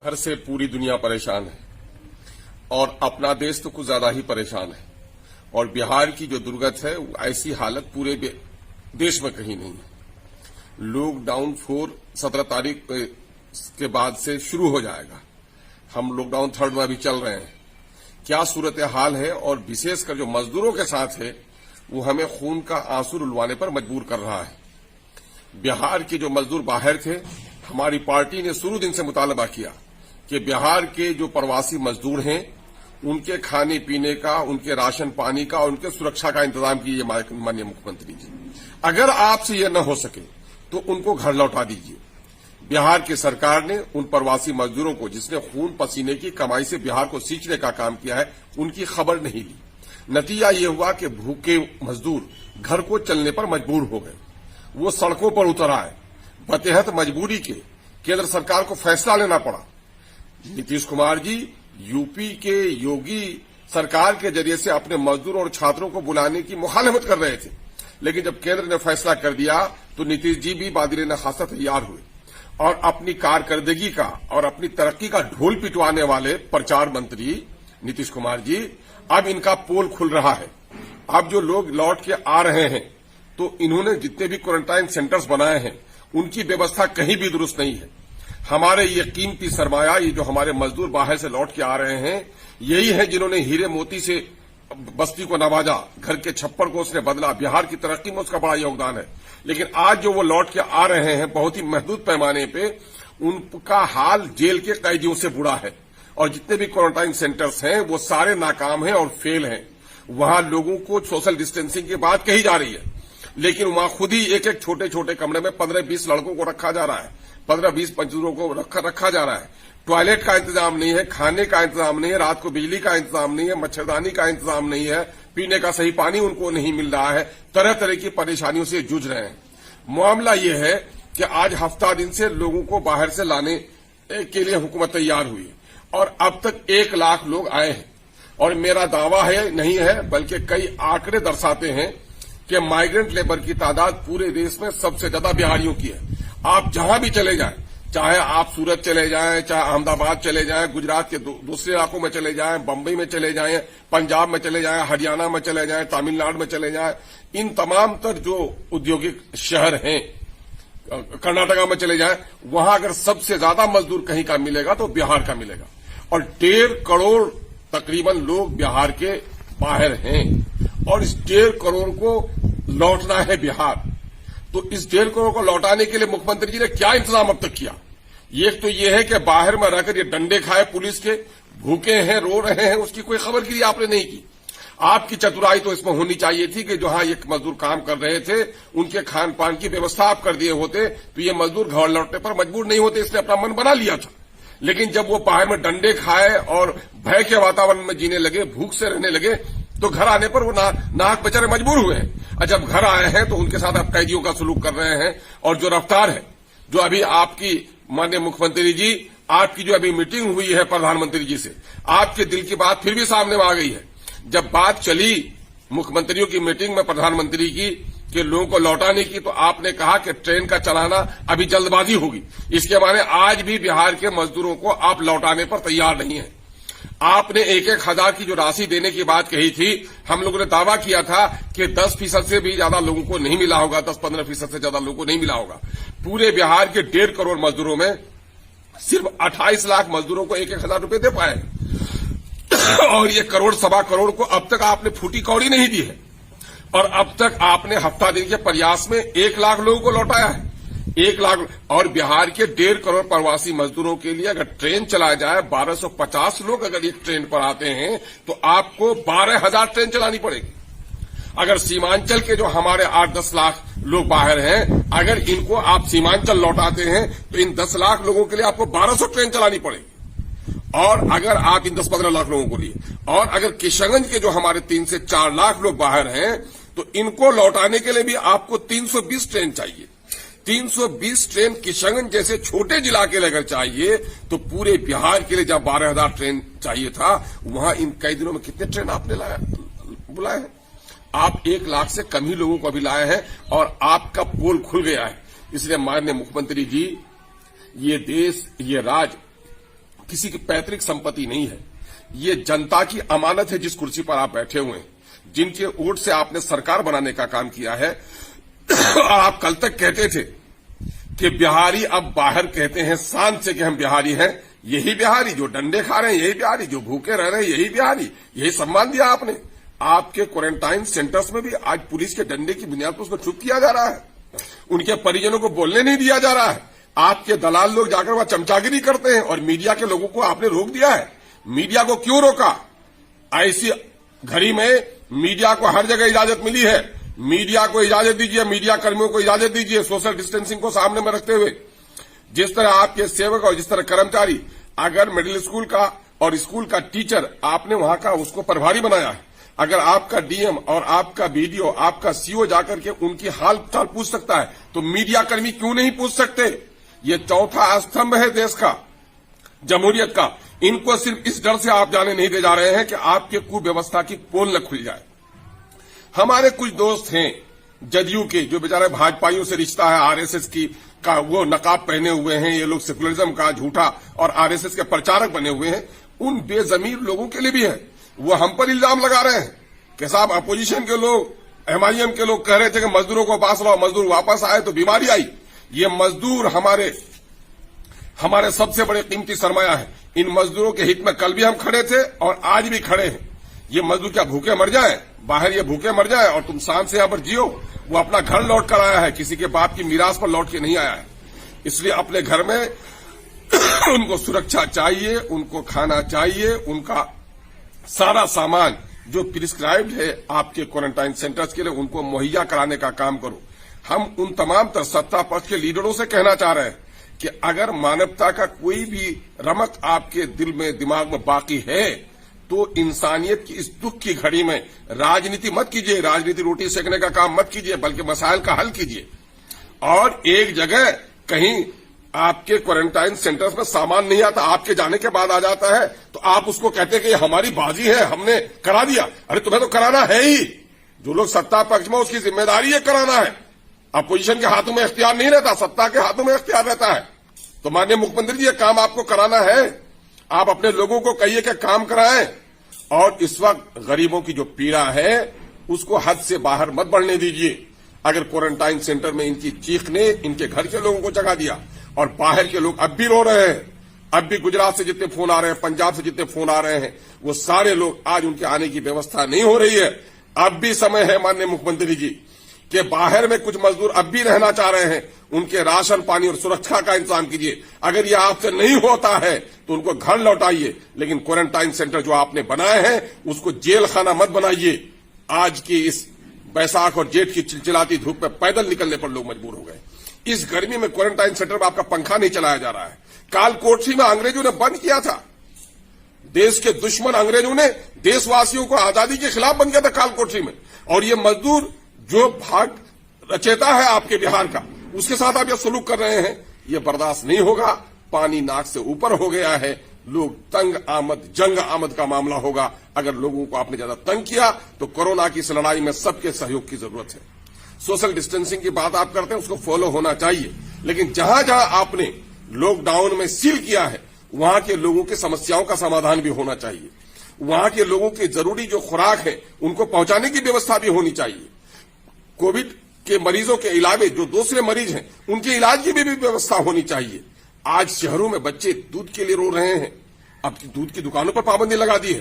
घर से पूरी दुनिया परेशान है और अपना देश तो कुछ ज्यादा ही परेशान है। और बिहार की जो दुर्गत है, ऐसी हालत पूरे देश में कहीं नहीं है। लॉकडाउन 17 तारीख के बाद से शुरू हो जाएगा। हम लॉकडाउन 3rd में अभी चल रहे हैं। क्या सूरत हाल है, और विशेषकर जो मजदूरों के साथ है, वो हमें खून का आंसू रुलवाने पर मजबूर कर रहा है। बिहार के जो मजदूर बाहर थे, हमारी पार्टी ने शुरू दिन से मुतालबा किया कि बिहार के जो प्रवासी मजदूर हैं, उनके खाने पीने का, उनके राशन पानी का, उनके सुरक्षा का इंतजाम कीजिए माननीय मुख्यमंत्री जी। अगर आपसे यह न हो सके तो उनको घर लौटा दीजिए। बिहार की सरकार ने उन प्रवासी मजदूरों को, जिसने खून पसीने की कमाई से बिहार को सींचने का काम किया है, उनकी खबर नहीं ली। नतीजा ये हुआ कि भूखे मजदूर घर को चलने पर मजबूर हो गए। वो सड़कों पर उतर आए। बतेहत मजबूरी के केंद्र सरकार को फैसला लेना पड़ा। नीतीश कुमार जी यूपी के योगी सरकार के जरिए से अपने मजदूर और छात्रों को बुलाने की मुखालफत कर रहे थे, लेकिन जब केंद्र ने फैसला कर दिया तो नीतीश जी भी बादिले नखासा तैयार हुए और अपनी कारकर्दगी का और अपनी तरक्की का ढोल पिटवाने वाले प्रचार मंत्री नीतीश कुमार जी, अब इनका पोल खुल रहा है। अब जो लोग लौट के आ रहे हैं, तो इन्होंने जितने भी क्वारंटाइन सेंटर्स बनाए हैं, उनकी व्यवस्था कहीं भी दुरुस्त नहीं है। हमारे ये कीमती सरमाया, ये जो हमारे मजदूर बाहर से लौट के आ रहे हैं, यही है जिन्होंने हीरे मोती से बस्ती को नवाजा, घर के छप्पर को उसने बदला। बिहार की तरक्की में उसका बड़ा योगदान है। लेकिन आज जो वो लौट के आ रहे हैं, बहुत ही महदूद पैमाने पे उनका हाल जेल के कैदियों से बुरा है। और जितने भी क्वारंटाइन सेंटर्स हैं, वो सारे नाकाम हैं और फेल हैं। वहां लोगों को सोशल डिस्टेंसिंग की बात कही जा रही है, लेकिन वहां खुद ही एक एक छोटे छोटे कमरे में 15-20 लड़कों को रखा जा रहा है, 15-20 मजदूरों को रखा जा रहा है। टॉयलेट का इंतजाम नहीं है, खाने का इंतजाम नहीं है, रात को बिजली का इंतजाम नहीं है, मच्छरदानी का इंतजाम नहीं है, पीने का सही पानी उनको नहीं मिल रहा है। तरह तरह की परेशानियों से जूझ रहे हैं। मामला ये है कि आज हफ्ता दिन से लोगों को बाहर से लाने के लिए हुकूमत तैयार हुई और अब तक 1 लाख लोग आए हैं। और मेरा दावा है, नहीं है बल्कि कई आंकड़े दर्शाते हैं कि माइग्रेंट लेबर की तादाद पूरे देश में सबसे ज्यादा बिहारियों की है। आप जहां भी चले जाएं, चाहे आप सूरत चले जाएं, चाहे अहमदाबाद चले जाएं, गुजरात के दूसरे इलाकों में चले जाएं, बंबई में चले जाएं, पंजाब में चले जाएं, हरियाणा में चले जाएं, तमिलनाडु में चले जाएं, इन तमाम तर जो औद्योगिक शहर हैं, कर्नाटका में चले जाएं, वहां अगर सबसे ज्यादा मजदूर कहीं का मिलेगा तो बिहार का मिलेगा। और 1.5 करोड़ तकरीबन लोग बिहार के बाहर हैं और इस 1.5 करोड़ को लौटना है बिहार। तो इस 1.5 करोड़ को लौटाने के लिए मुख्यमंत्री जी ने क्या इंतजाम अब तक किया? एक तो ये है कि बाहर में रहकर ये डंडे खाए पुलिस के, भूखे हैं, रो रहे हैं, उसकी कोई खबरगिरी आपने नहीं की। आपकी चतुराई तो इसमें होनी चाहिए थी कि जहां ये मजदूर काम कर रहे थे, उनके खान पान की व्यवस्था आप कर दिए होते तो ये मजदूर घर लौटने पर मजबूर नहीं होते। इसने अपना मन बना लिया था। लेकिन जब वो बाहर में डंडे खाए और भय के वातावरण में जीने लगे, भूख से रहने लगे, तो घर आने पर वो नाहक बेचारे मजबूर हुए हैं। और जब घर आए हैं तो उनके साथ आप कैदियों का सलूक कर रहे हैं। और जो रफ्तार है, जो अभी आपकी माननीय मुख्यमंत्री जी, आपकी जो अभी मीटिंग हुई है प्रधानमंत्री जी से, आपके दिल की बात फिर भी सामने आ गई है। जब बात चली मुख्यमंत्रियों की मीटिंग में प्रधानमंत्री की कि लोगों को लौटाने की, तो आपने कहा कि ट्रेन का चलाना अभी जल्दबाजी होगी। इसके माने आज भी बिहार के मजदूरों को आप लौटाने पर तैयार नहीं है। आपने 1-1 हजार की जो राशि देने की बात कही थी, हम लोगों ने दावा किया था कि 10% से भी ज्यादा लोगों को नहीं मिला होगा, 10-15% से ज्यादा लोगों को नहीं मिला होगा। पूरे बिहार के 1.5 करोड़ मजदूरों में सिर्फ 28 लाख मजदूरों को 1-1 हजार रुपए दे पाए और ये 1-1.25 करोड़ को अब तक आपने फूटी कौड़ी नहीं दी है। और अब तक आपने हफ्ता दिन के प्रयास में 1 लाख लोगों को लौटाया है। 1 लाख। और बिहार के 1.5 करोड़ प्रवासी मजदूरों के लिए अगर ट्रेन चलाया जाए, 1250 लोग अगर एक ट्रेन पर आते हैं, तो आपको 12,000 ट्रेन चलानी पड़ेगी। अगर सीमांचल के जो हमारे 8-10 लाख लोग बाहर हैं, अगर इनको आप सीमांचल लौटाते हैं, तो इन 10 लाख लोगों के लिए आपको 1200 ट्रेन चलानी पड़ेगी। और अगर आप इन 10-15 लाख लोगों को लिए, और अगर किशनगंज के जो हमारे 3 से 4 लाख लोग बाहर हैं, तो इनको लौटाने के लिए भी आपको 320 ट्रेन चाहिए। 320 ट्रेन किशनगंज जैसे छोटे जिला के लिए अगर चाहिए, तो पूरे बिहार के लिए जब 12,000 ट्रेन चाहिए था, वहां इन कई दिनों में कितने ट्रेन आपने बुलाए हैं? आप 1 लाख से कम ही लोगों को अभी लाए हैं और आपका पोल खुल गया है। इसलिए माननीय मुख्यमंत्री जी, ये देश, ये राज्य किसी की पैतृक संपत्ति नहीं है। ये जनता की अमानत है जिस कुर्सी पर आप बैठे हुए हैं, जिनके वोट से आपने सरकार बनाने का काम किया है। आप कल तक कहते थे कि बिहारी अब बाहर कहते हैं शान से कि हम बिहारी हैं। यही बिहारी जो डंडे खा रहे हैं, यही बिहारी जो भूखे रह रहे हैं, यही बिहारी, यही सम्मान दिया आपने। आपके क्वारंटाइन सेंटर्स में भी आज पुलिस के डंडे की बुनियाद पर उसको चुप किया जा रहा है, उनके परिजनों को बोलने नहीं दिया जा रहा है। आपके दलाल लोग जाकर वहां चमचागिरी करते हैं और मीडिया के लोगों को आपने रोक दिया है। मीडिया को क्यों रोका? ऐसी घड़ी में मीडिया को हर जगह इजाजत मिली है। मीडिया को इजाजत दीजिए, मीडिया कर्मियों को इजाजत दीजिए, सोशल डिस्टेंसिंग को सामने में रखते हुए। जिस तरह आपके सेवक और जिस तरह कर्मचारी, अगर मिडिल स्कूल का और स्कूल का टीचर आपने वहां का उसको प्रभारी बनाया है, अगर आपका डीएम और आपका बीडीओ, आपका सीओ जाकर के उनकी हाल चाल पूछ सकता है, तो मीडिया कर्मी क्यों नहीं पूछ सकते? ये चौथा स्तंभ है देश का, जमहूरियत का। इनको सिर्फ इस डर से आप जाने नहीं दे जा रहे हैं कि आपके कुव्यवस्था की पोल न खुल जाए। हमारे कुछ दोस्त हैं जदयू के, जो बेचारे भाजपाइयों से रिश्ता है, आरएसएस की का वो नकाब पहने हुए हैं, ये लोग सेकुलरिज्म का झूठा और आरएसएस के प्रचारक बने हुए हैं। उन बेजमीर लोगों के लिए भी है, वो हम पर इल्जाम लगा रहे हैं कि साहब अपोजिशन के लोग, एमआईएम के लोग कह रहे थे कि मजदूरों को पास लाओ, मजदूर वापस आए तो बीमारी आई। ये मजदूर हमारे सबसे बड़े कीमती सरमाया है। इन मजदूरों के हित में कल भी हम खड़े थे और आज भी खड़े हैं। ये मजदूर क्या भूखे मर जाए बाहर, ये भूखे मर जाए और तुम शान से यहां पर जियो? वो अपना घर लौट कर आया है, किसी के बाप की मीरास पर लौट के नहीं आया है। इसलिए अपने घर में उनको सुरक्षा चाहिए, उनको खाना चाहिए, उनका सारा सामान जो प्रिस्क्राइब्ड है आपके क्वारंटाइन सेंटर्स के लिए, उनको मुहैया कराने का काम करो। हम उन तमाम सत्ता पक्ष के लीडरों से कहना चाह रहे हैं कि अगर मानवता का कोई भी रमक आपके दिल में, दिमाग में बाकी है, तो इंसानियत की इस दुख की घड़ी में राजनीति मत कीजिए, राजनीति रोटी सेकने का काम मत कीजिए, बल्कि मसाइल का हल कीजिए। और एक जगह कहीं आपके क्वारंटाइन सेंटर्स में सामान नहीं आता, आपके जाने के बाद आ जाता है, तो आप उसको कहते हैं कि हमारी बाजी है, हमने करा दिया। अरे तुम्हें तो कराना है ही। जो लोग सत्ता पक्ष में, उसकी जिम्मेदारी है कराना है। अपोजिशन के हाथों में इख्तियार नहीं रहता, सत्ता के हाथों में इख्तियार रहता है। तो माननीय मुख्यमंत्री जी, ये काम आपको कराना है। आप अपने लोगों को कहिए कि काम कराएं। और इस वक्त गरीबों की जो पीड़ा है उसको हद से बाहर मत बढ़ने दीजिए। अगर क्वारंटाइन सेंटर में इनकी चीख ने इनके घर के लोगों को जगा दिया और बाहर के लोग अब भी रो रहे हैं, अब भी गुजरात से जितने फोन आ रहे हैं, पंजाब से जितने फोन आ रहे हैं, वो सारे लोग आज उनके आने की व्यवस्था नहीं हो रही है। अब भी समय है माननीय मुख्यमंत्री जी कि बाहर में कुछ मजदूर अब भी रहना चाह रहे हैं, उनके राशन पानी और सुरक्षा का इंतजाम कीजिए। अगर यह आपसे नहीं होता है तो उनको घर लौटाइए, लेकिन क्वारंटाइन सेंटर जो आपने बनाए हैं उसको जेल खाना मत बनाइए। आज की इस बैसाख और जेठ की चिलचिलाती धूप में पैदल निकलने पर लोग मजबूर हो गए। इस गर्मी में क्वारंटाइन सेंटर में आपका पंखा नहीं चलाया जा रहा है। कालकोठरी में अंग्रेजों ने बंद किया था, देश के दुश्मन अंग्रेजों ने देशवासियों को आजादी के खिलाफ बंद किया था कालकोठरी में। और ये मजदूर जो भाग रचेता है आपके बिहार का, उसके साथ आप ये सलूक कर रहे हैं, ये बर्दाश्त नहीं होगा। पानी नाक से ऊपर हो गया है, लोग तंग आमद, जंग आमद का मामला होगा। अगर लोगों को आपने ज्यादा तंग किया तो कोरोना की इस लड़ाई में सबके सहयोग की जरूरत है। सोशल डिस्टेंसिंग की बात आप करते हैं, उसको फॉलो होना चाहिए, लेकिन जहां जहां आपने लॉकडाउन में सील किया है वहां के लोगों की समस्याओं का समाधान भी होना चाहिए। वहां के लोगों की जरूरी जो खुराक है उनको पहुंचाने की व्यवस्था भी होनी चाहिए। कोविड के मरीजों के अलावा जो दूसरे मरीज हैं उनके इलाज की भी व्यवस्था होनी चाहिए। आज शहरों में बच्चे दूध के लिए रो रहे हैं। अब दूध की दुकानों पर पाबंदी लगा दी है,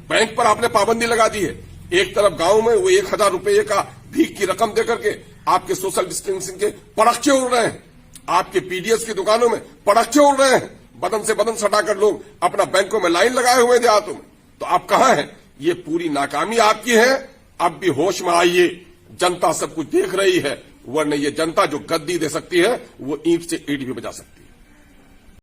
बैंक पर आपने पाबंदी लगा दी है। एक तरफ गांव में वो 1000 रुपये का भीख की रकम देकर के आपके सोशल डिस्टेंसिंग के पड़ाखे उड़ रहे हैं, आपके पीडीएस की दुकानों में पड़ाखे उड़ रहे हैं, बदन से बदन सटाकर लोग अपना बैंकों में लाइन लगाए हुए देहातों में। तो आप कहां हैं? ये पूरी नाकामी आपकी है। अब भी होश में आइए, जनता सब कुछ देख रही है, वरना ये जनता जो गद्दी दे सकती है वो ईंट से ईंट भी बजा सकती है।